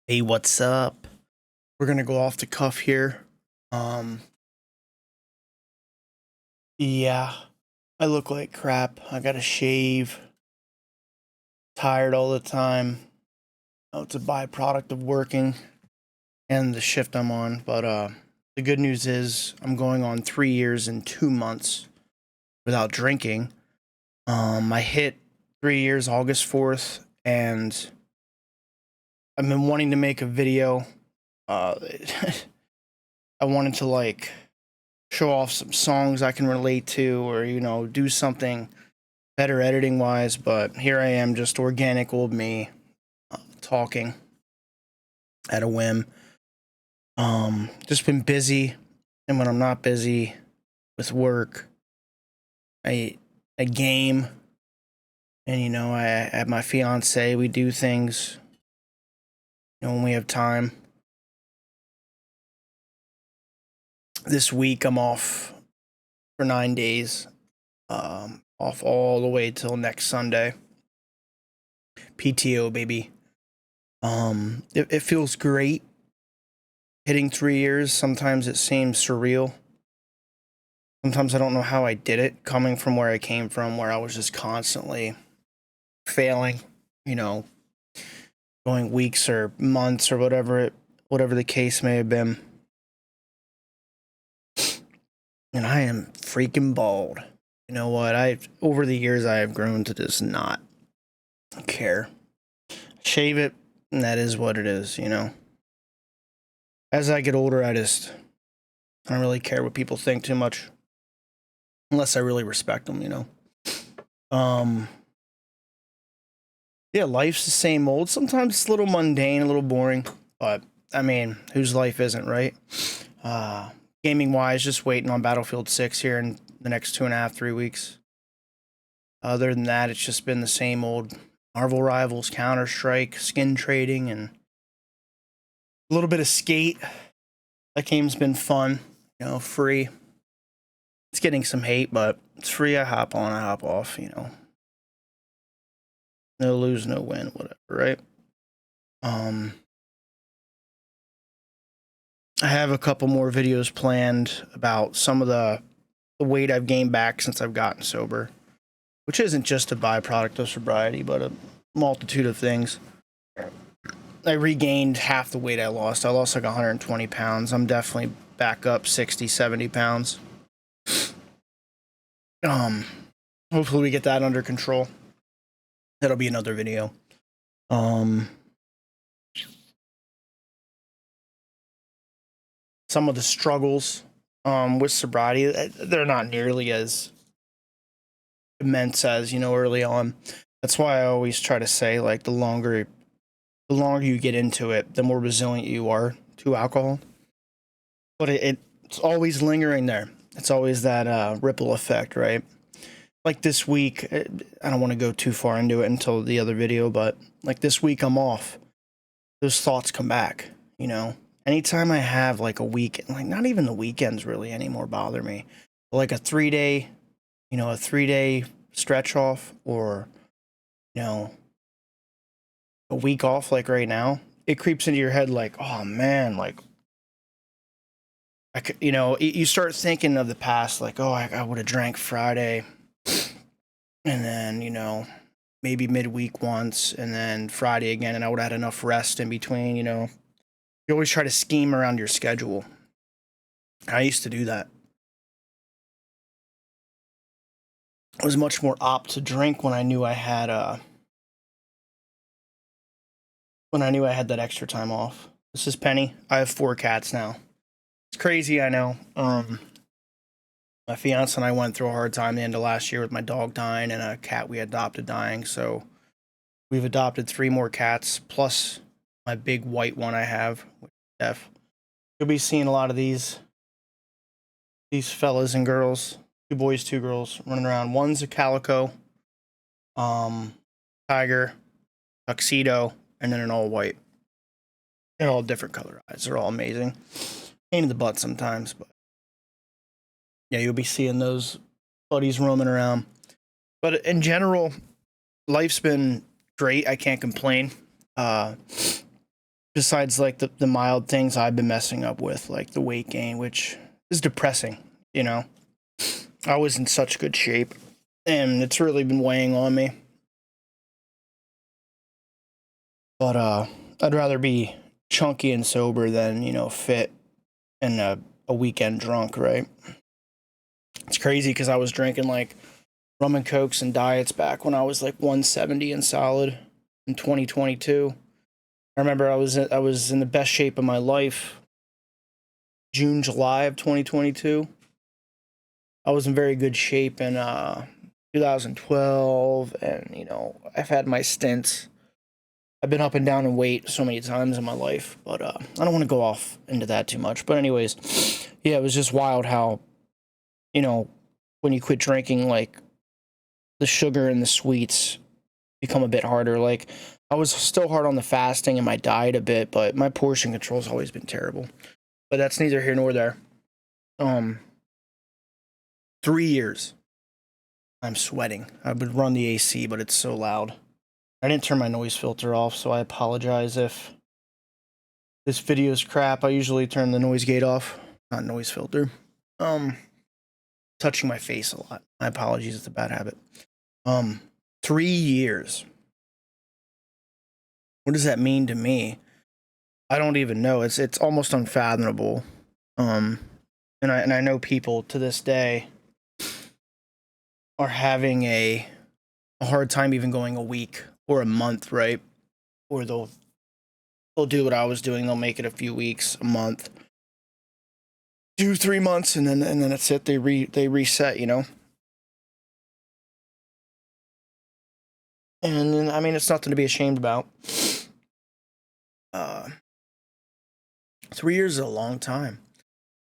Hey, what's up? We're gonna go off the cuff here. Um, yeah, I look like crap. I gotta shave. Tired all the time. Oh, it's a byproduct of working and the shift I'm on. But the good news is I'm going on 3 years and 2 months without drinking. I hit 3 years August 4th, and I've been wanting to make a video. Uh, I wanted to show off some songs I can relate to, or do something better editing wise, but here I am, just organic old me, talking at a whim. Just been busy, and when I'm not busy with work, I game, and I have my fiance. We do things, when we have time. This week I'm off for 9 days, off all the way till next Sunday. PTO, baby. It feels great hitting 3 years. Sometimes it seems surreal. Sometimes I don't know how I did it, coming from where I came from, where I was just constantly failing, you know, going weeks or months or whatever the case may have been. And I am freaking bald. You know what? Over the years I have grown to just not care. Shave it, and that is what it is, As I get older, I don't really care what people think too much. Unless I really respect them. Yeah, life's the same old. Sometimes it's a little mundane, a little boring, but I mean, whose life isn't, right? Gaming wise, just waiting on Battlefield 6 here in the next 2.5, 3 weeks. Other than that, it's just been the same old Marvel Rivals, Counter-Strike, skin trading, and a little bit of Skate. That game's been fun, free. It's getting some hate, but it's free. I hop on, I hop off, No lose, no win, whatever, right? I have a couple more videos planned about some of the weight I've gained back since I've gotten sober, which isn't just a byproduct of sobriety, but a multitude of things. I regained half the weight I lost. I lost like 120 pounds. I'm definitely back up 60, 70 pounds. Hopefully we get that under control. That'll be another video. Some of the struggles with sobriety, they're not nearly as immense as, early on. That's why I always try to say, like, the longer you get into it, the more resilient you are to alcohol. But it's always lingering there. It's always that ripple effect, right? Like this week, I don't want to go too far into it until the other video, but like this week I'm off. Those thoughts come back, Anytime I have like a weekend, like not even the weekends really anymore bother me. But like a 3-day, a 3-day stretch off, or, a week off like right now, it creeps into your head like, oh man, like, I could, you start thinking of the past, like, oh, I would have drank Friday, and then, maybe midweek once, and then Friday again, and I would have had enough rest in between, You always try to scheme around your schedule. I used to do that. I was much more apt to drink when I knew I had that extra time off. This is Penny. I have 4 cats now. It's crazy, I know. My fiance and I went through a hard time the end of last year with my dog dying and a cat we adopted dying. So we've adopted 3 more cats, plus my big white one I have, which is F. You'll be seeing a lot of these fellas and girls, 2 boys, 2 girls, running around. One's a calico, tiger, tuxedo, and then an all white. They're all different color eyes. They're all amazing. Pain in the butt sometimes, but yeah, you'll be seeing those buddies roaming around. But in general, life's been great. I can't complain. besides like the mild things I've been messing up with, like the weight gain, which is depressing, you know. I was in such good shape, and it's really been weighing on me. But I'd rather be chunky and sober than, you know, fit and a weekend drunk, right? It's crazy because I was drinking like rum and cokes and diets back when I was like 170 and solid in 2022. I remember I was in the best shape of my life June, July of 2022. I was in very good shape in 2012, and you know, I've had my stints. I've been up and down in weight so many times in my life, but I don't want to go off into that too much. But anyways, yeah, it was just wild how, you know, when you quit drinking, like the sugar and the sweets become a bit harder. Like I was still hard on the fasting and my diet a bit, but my portion control's always been terrible. But that's neither here nor there. Um, 3 years. I'm sweating. I would run the AC, but it's so loud. I didn't turn my noise filter off, so I apologize if this video is crap. I usually turn the noise gate off, not noise filter. Touching my face a lot. My apologies, it's a bad habit. 3 years. What does that mean to me? I don't even know. It's almost unfathomable. And I know people to this day are having a hard time even going a week or a month, right? Or they'll do what I was doing. They'll make it a few weeks, a month, 2-3 months, and then that's it. They reset, you know. And then, I mean, it's nothing to be ashamed about. 3 years is a long time.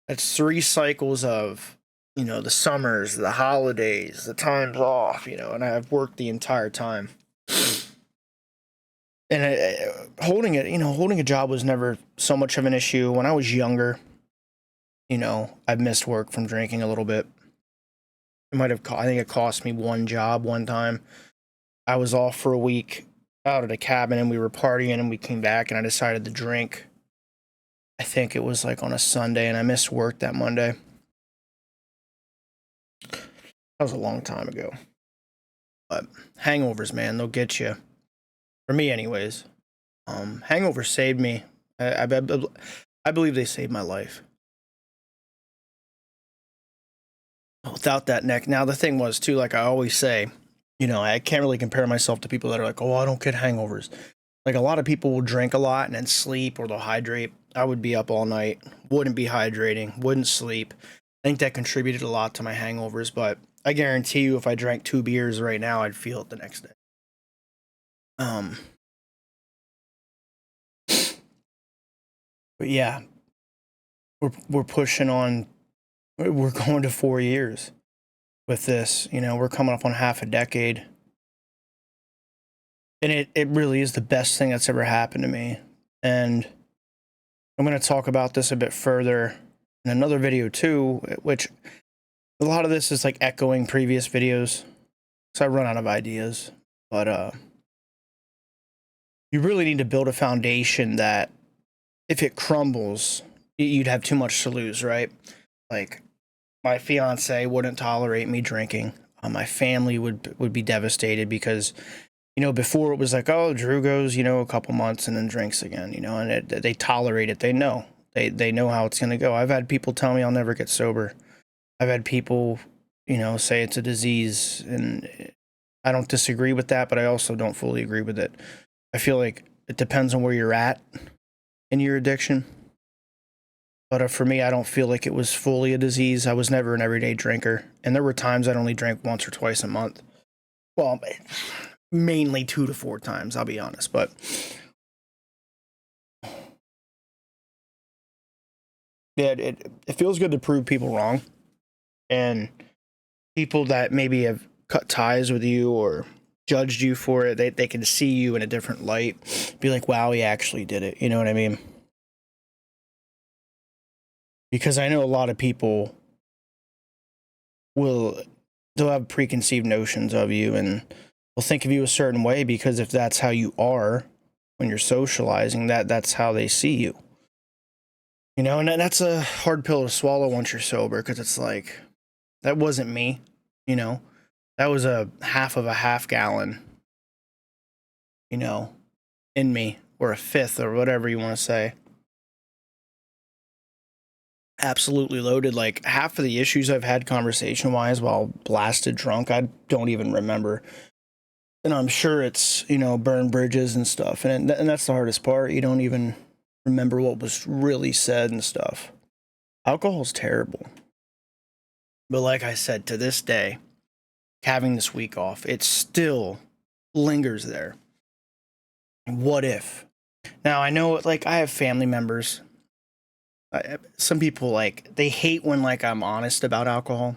That's 3 cycles of, you know, the summers, the holidays, the times off, you know, and I've worked the entire time. And holding a job was never so much of an issue. When I was younger, you know, I've missed work from drinking a little bit. I think it cost me one job one time. I was off for a week out at a cabin and we were partying and we came back and I decided to drink. I think it was like on a Sunday and I missed work that Monday. That was a long time ago. But hangovers, man, they'll get you. For me, anyways. Hangovers saved me. I believe they saved my life. Without that neck. Now, the thing was, too, like I always say, you know, I can't really compare myself to people that are like, oh, I don't get hangovers. Like a lot of people will drink a lot and then sleep or they'll hydrate. I would be up all night, wouldn't be hydrating, wouldn't sleep. I think that contributed a lot to my hangovers, but I guarantee you if I drank 2 beers right now, I'd feel it the next day. But yeah, we're pushing on. We're going to 4 years with this. You know, we're coming up on half a decade. And it really is the best thing that's ever happened to me. And I'm going to talk about this a bit further in another video too, which a lot of this is like echoing previous videos. So I run out of ideas. But you really need to build a foundation that if it crumbles, you'd have too much to lose, right? Like my fiance wouldn't tolerate me drinking. My family would be devastated because, you know, before it was like, oh, Drew goes, you know, a couple months and then drinks again, you know, and they tolerate it. They know. They know how it's going to go. I've had people tell me I'll never get sober. I've had people, you know, say it's a disease, and I don't disagree with that, but I also don't fully agree with it. I feel like it depends on where you're at in your addiction. But for me, I don't feel like it was fully a disease. I was never an everyday drinker. And there were times I'd only drank once or twice a month. Well, mainly 2 to 4 times, I'll be honest. But yeah, it feels good to prove people wrong. And people that maybe have cut ties with you or judged you for it, they can see you in a different light. Be like, wow, he actually did it. You know what I mean? Because I know a lot of people they'll have preconceived notions of you and will think of you a certain way because if that's how you are, when you're socializing, that's how they see you. You know, and that's a hard pill to swallow once you're sober, because it's like, that wasn't me, you know. That was a half of a half gallon, you know, in me, or a fifth, or whatever you want to say. Absolutely loaded. Like, half of the issues I've had conversation wise while blasted drunk, I don't even remember. And I'm sure it's, you know, burn bridges and stuff. And that's the hardest part. You don't even remember what was really said and stuff. Alcohol's terrible. But like I said, to this day, having this week off, it still lingers there. What if? Now, I know, like, I have family members. Some people, like, they hate when, like, I'm honest about alcohol.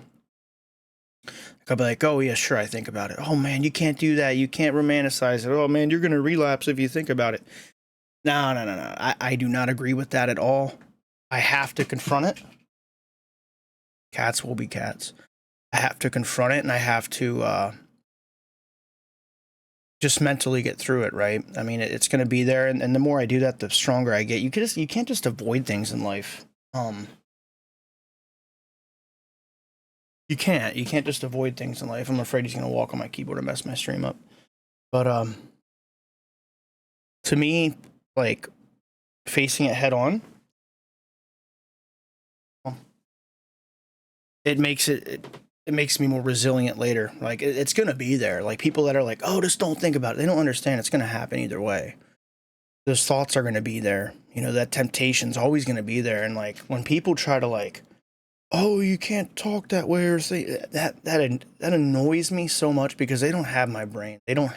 I'll be like, oh, yeah, sure, I think about it. Oh, man, you can't do that. You can't romanticize it. Oh, man, you're going to relapse if you think about it. No. I do not agree with that at all. I have to confront it. Cats will be cats. I have to confront it, and I have to just mentally get through it, right? I mean, it's going to be there, and the more I do that, the stronger I get. You can't just avoid things in life. You can't just avoid things in life. I'm afraid he's going to walk on my keyboard and mess my stream up. But to me, like, facing it head on, it makes me more resilient later. Like, it's going to be there. Like, people that are like, oh, just don't think about it, they don't understand it's going to happen either way. Those thoughts are going to be there. You know, that temptation's always going to be there. And, like, when people try to, like, oh, you can't talk that way, or say that annoys me so much, because they don't have my brain. They don't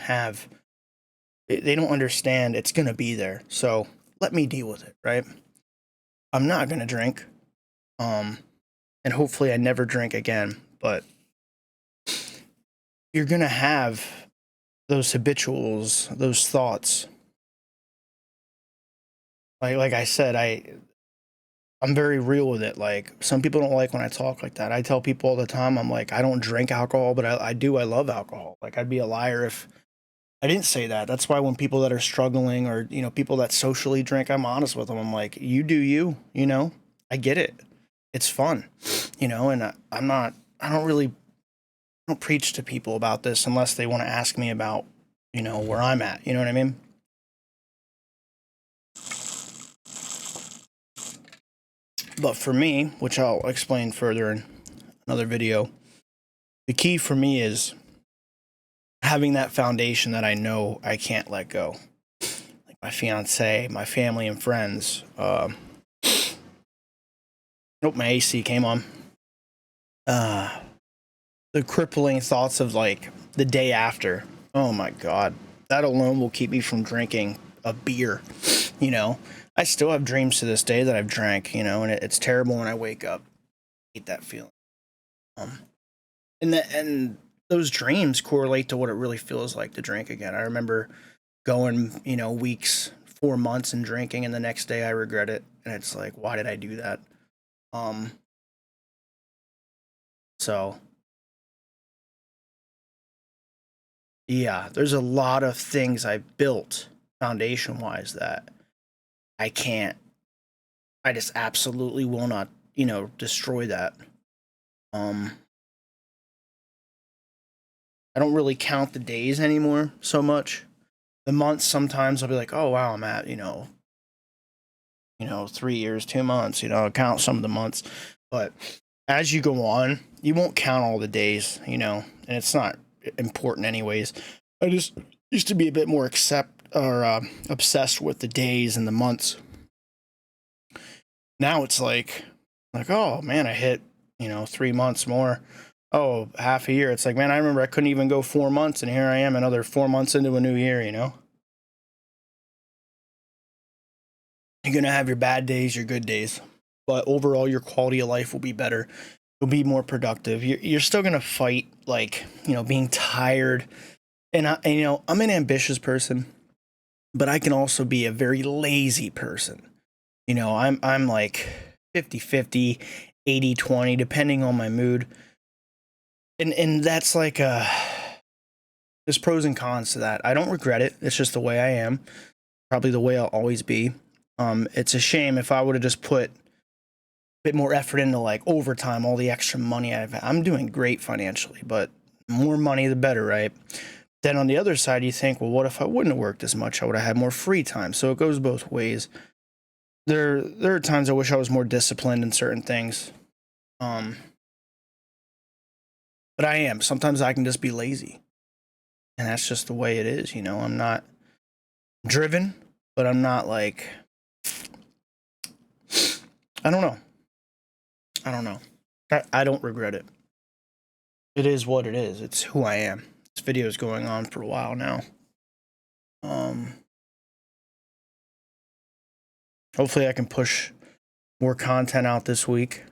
understand it's going to be there. So let me deal with it, right? I'm not going to drink. And hopefully I never drink again, but you're going to have those habituals, those thoughts. Like I said, I'm very real with it. Like, some people don't like when I talk like that. I tell people all the time, I'm like, I don't drink alcohol, but I do. I love alcohol. Like, I'd be a liar if I didn't say that. That's why when people that are struggling, or, you know, people that socially drink, I'm honest with them. I'm like, you do you, you know, I get it. It's fun, you know, and I don't preach to people about this unless they want to ask me about, you know, where I'm at. You know what I mean? But for me, which I'll explain further in another video, the key for me is having that foundation that I know I can't let go. Like my fiance, my family and friends. Nope, my AC came on. The crippling thoughts of, like, the day after. Oh my God. That alone will keep me from drinking a beer, you know? I still have dreams to this day that I've drank, you know, and it's terrible when I wake up. I hate that feeling. And those dreams correlate to what it really feels like to drink again. I remember going, you know, weeks, 4 months and drinking, and the next day I regret it. And it's like, why did I do that? So yeah, there's a lot of things I built foundation wise that I just absolutely will not, you know, destroy that. I don't really count the days anymore so much. The months, sometimes I'll be like, oh wow, I'm at, you know, 3 years, 2 months, you know, I'll count some of the months. But as you go on, you won't count all the days, you know, and it's not important anyways. I just used to be a bit more obsessed with the days and the months. Now it's like, oh man, I hit, you know, 3 months more. Oh, half a year. It's like, man, I remember I couldn't even go 4 months, and here I am another 4 months into a new year, you know? You're going to have your bad days, your good days, but overall your quality of life will be better. You'll be more productive. You're still going to fight, like, you know, being tired. And you know, I'm an ambitious person, but I can also be a very lazy person. You know, I'm like 50-50, 80-20, depending on my mood. And that's like there's pros and cons to that. I don't regret it. It's just the way I am. probably the way I'll always be. It's a shame if I would have just put a bit more effort into like overtime, all the extra money I'm doing great financially, but more money the better, right? Then on the other side, you think, well, what if I wouldn't have worked as much? I would have had more free time. So it goes both ways. There are times I wish I was more disciplined in certain things. But I am. Sometimes I can just be lazy. And that's just the way it is, you know. I'm not driven, but I'm not like, I don't know. I don't regret it. It is what it is. It's who I am. This video is going on for a while now. Hopefully I can push more content out this week.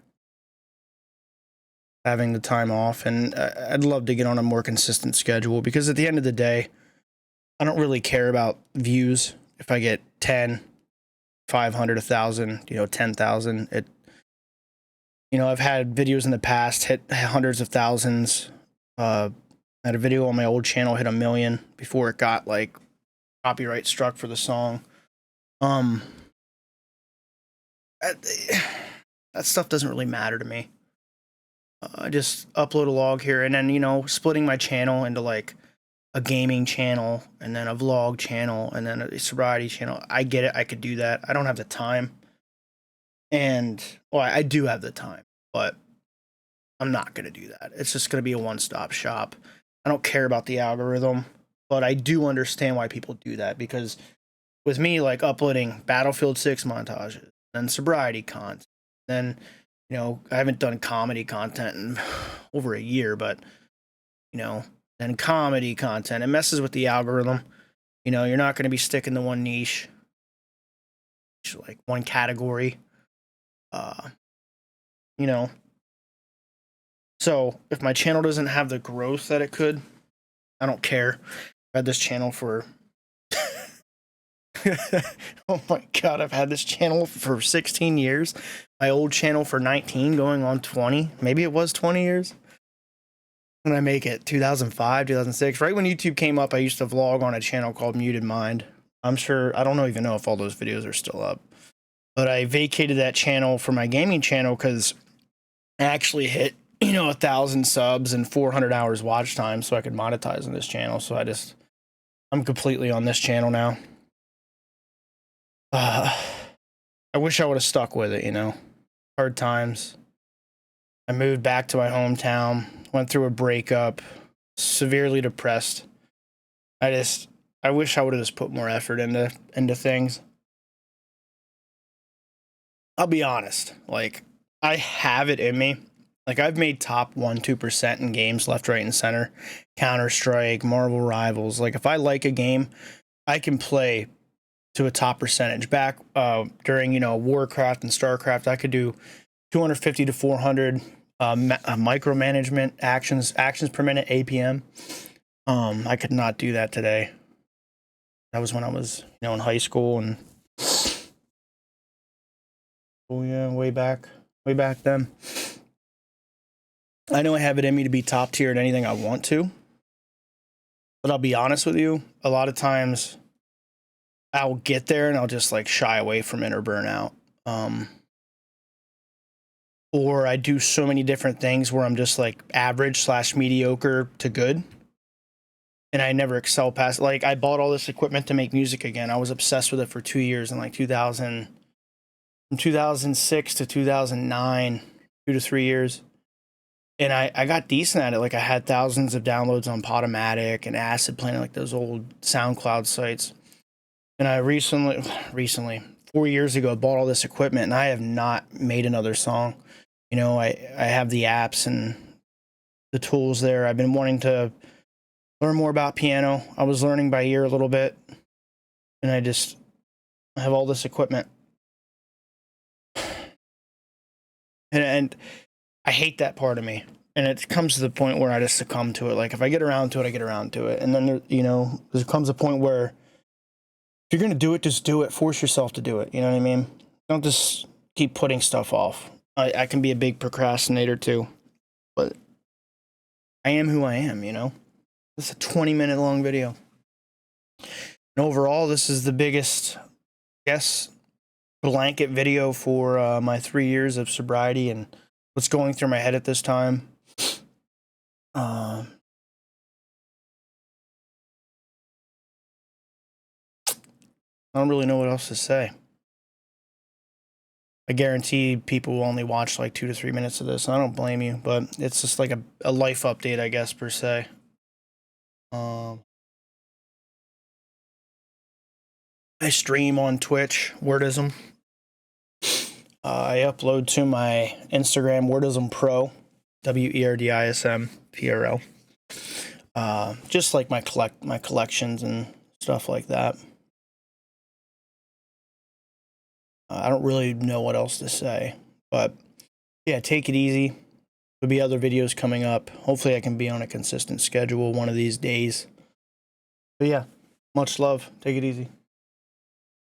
Having the time off, and I'd love to get on a more consistent schedule, because at the end of the day, I don't really care about views. If I get 10, 500, 1,000, 10,000, I've had videos in the past hit hundreds of thousands. I had a video on my old channel hit 1 million before it got like copyright struck for the song. That stuff doesn't really matter to me. I just upload a log here, and then, splitting my channel into like a gaming channel and then a vlog channel and then a sobriety channel. I get it. I could do that. I don't have the time. And, well, I do have the time, but I'm not going to do that. It's just going to be a one-stop shop. I don't care about the algorithm, but I do understand why people do that, because with me, like uploading Battlefield 6 montages and sobriety content, then, I haven't done comedy content in over a year, but, and comedy content, it messes with the algorithm. You're not going to be sticking to one niche, like one category. So if my channel doesn't have the growth that it could, I don't care. I've had this channel for oh my god, I've had this channel for 16 years. My old channel for 19, going on 20. Maybe it was 20 years. When I make it 2005, 2006, right when YouTube came up, I used to vlog on a channel called Muted Mind. I don't even know if all those videos are still up, but I vacated that channel for my gaming channel because I actually hit 1,000 subs and 400 hours watch time, so I could monetize on this channel. So I'm completely on this channel now. I wish I would have stuck with it. Hard times. I moved back to my hometown, went through a breakup, severely depressed. I wish I would have just put more effort into things. I'll be honest, like, I have it in me. Like, I've made top 1-2% in games left, right, and center. Counter-Strike, Marvel Rivals. Like, if I like a game, I can play to a top percentage. Back during, Warcraft and StarCraft, I could do 250 to 400 micromanagement actions per minute, APM. I could not do that today. That was when I was, in high school, and oh yeah, way back then. I know I have it in me to be top tier at anything I want to, but I'll be honest with you, a lot of times I'll get there and I'll just like shy away from it or burn out. Or I do so many different things where I'm just like average / mediocre to good, and I never excel past. Like, I bought all this equipment to make music again. I was obsessed with it for 2 years, in like 2006 to 2009, 2 to 3 years. And I got decent at it. Like, I had thousands of downloads on Podomatic and Acid Planet, like those old SoundCloud sites. And I recently, 4 years ago, bought all this equipment, and I have not made another song. I have the apps and the tools there. I've been wanting to learn more about piano. I was learning by ear a little bit, and I have all this equipment. And I hate that part of me. And it comes to the point where I just succumb to it. Like, if I get around to it, I get around to it. And then, there comes a point where if you're going to do it, just do it. Force yourself to do it. You know what I mean? Don't just keep putting stuff off. I can be a big procrastinator too. But I am who I am, It's a 20-minute long video. And overall, this is the biggest, yes, blanket video for my 3 years of sobriety and what's going through my head at this time. Uh, I don't really know what else to say. I guarantee people will only watch like 2 to 3 minutes of this. I don't blame you, but it's just like a life update, I guess, per se. I stream on Twitch, Wordism. I upload to my Instagram, Wordism Pro, WERDISM PRO. Just like my collections and stuff like that. I don't really know what else to say, but yeah, take it easy. There'll be other videos coming up. Hopefully I can be on a consistent schedule one of these days. But yeah, much love. Take it easy.